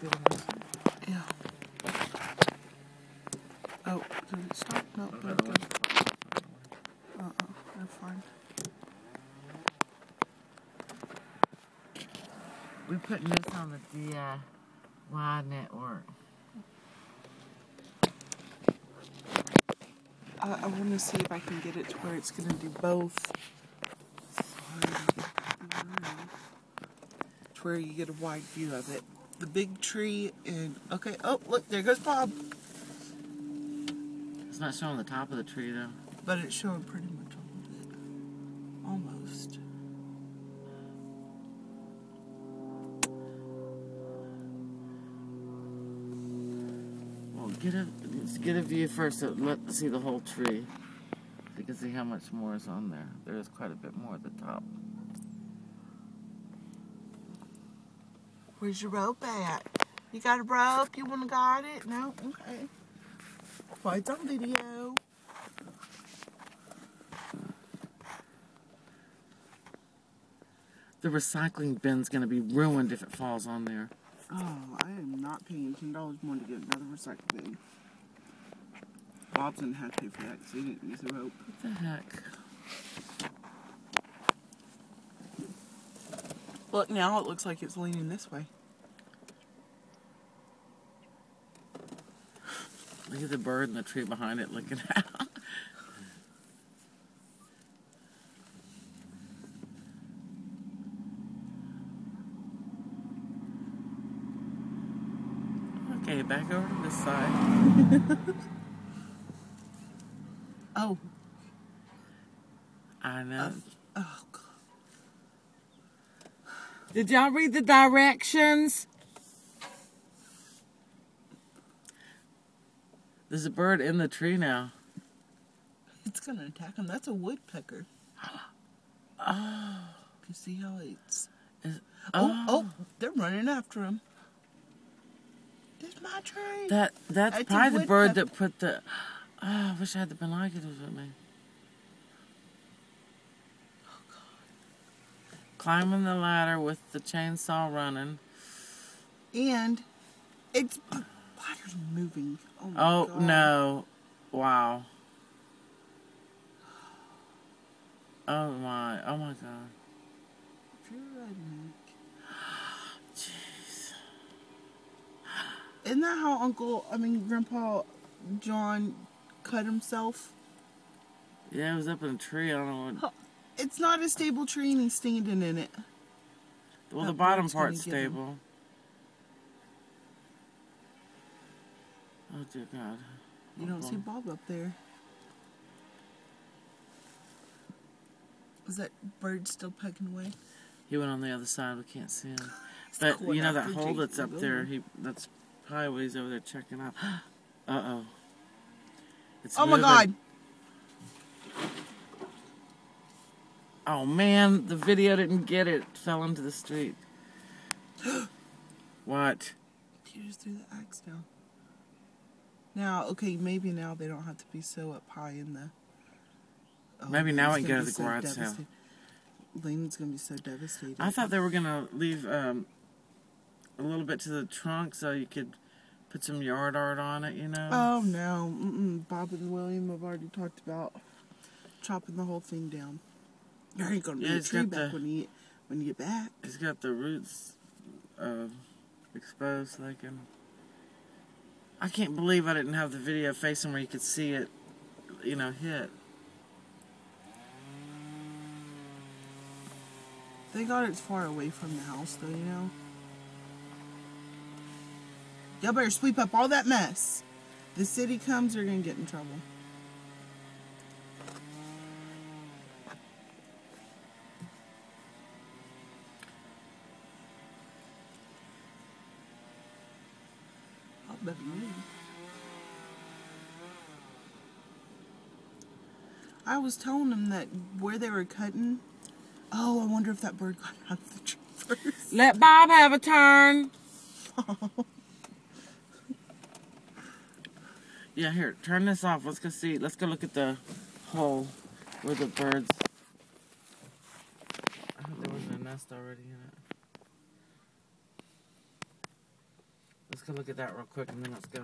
good enough. Yeah. Oh, did it stop? No, there it goes. They're fine. We put this on the DIY network. I want to see if I can get it to where it's going to do both. To where you get a wide view of it. The big tree and... Okay, oh, look, there goes Bob. It's not showing the top of the tree, though. But it's showing pretty much all of it. Almost. Well, let's get a view first, so let's see the whole tree. So you can see how much more is on there. There is quite a bit more at the top. Where's your rope at? You got a rope? You want to guide it? No? Okay. Well, it's on video. The recycling bin's going to be ruined if it falls on there. Oh, I am not paying $10 more to get another recycle bin. Bob's gonna have to pay for that because he didn't use the rope. What the heck? Look, now it looks like it's leaning this way. Look at the bird in the tree behind it looking out. Okay, back over to this side. Oh. I know. Oh, God. Did y'all read the directions? There's a bird in the tree now. It's going to attack him. That's a woodpecker. Oh. You see how it's... Oh. Oh, they're running after him. There's my tree. That's probably the bird that put the... Oh, I wish I had the binoculars with me. Oh, God. Climbing the ladder with the chainsaw running. And the ladder's moving. Oh, my God. No. Wow. Oh, my God. If you're a redneck. Jeez. Isn't that how Grandpa John cut himself? Yeah, it was up in a tree. I don't know what... It's not a stable tree and he's standing in it. Well, the bottom part's stable. Oh, dear God. You don't see Bob up there. Is that bird still pecking away? He went on the other side. We can't see him. But, you know, that hole that's up there, that's probably what he's over there checking out. Uh-oh. Oh, my God. Oh, man. The video didn't get it. It fell into the street. What? You just threw the axe down. Now, okay, maybe now they don't have to be so up high in the... Oh, maybe now we can go to the garage sale. Lane's going to be so devastated. I thought they were going to leave a little bit to the trunk so you could put some yard art on it, you know? Oh, no. Bob and William have already talked about chopping the whole thing down. There ain't going to be a tree back when you get back. He's got the roots exposed so they can... I can't believe I didn't have the video facing where you could see it, you know, hit. They got it far away from the house, though, you know? Y'all better sweep up all that mess. The city comes, they're going to get in trouble. I'll bet you. I was telling them that where they were cutting... Oh, I wonder if that bird got out of the tree first. Let Bob have a turn. Yeah, here, turn this off. Let's go see. Let's go look at the hole where the birds... I hope there wasn't a nest already in it. go look at that real quick and then let's go.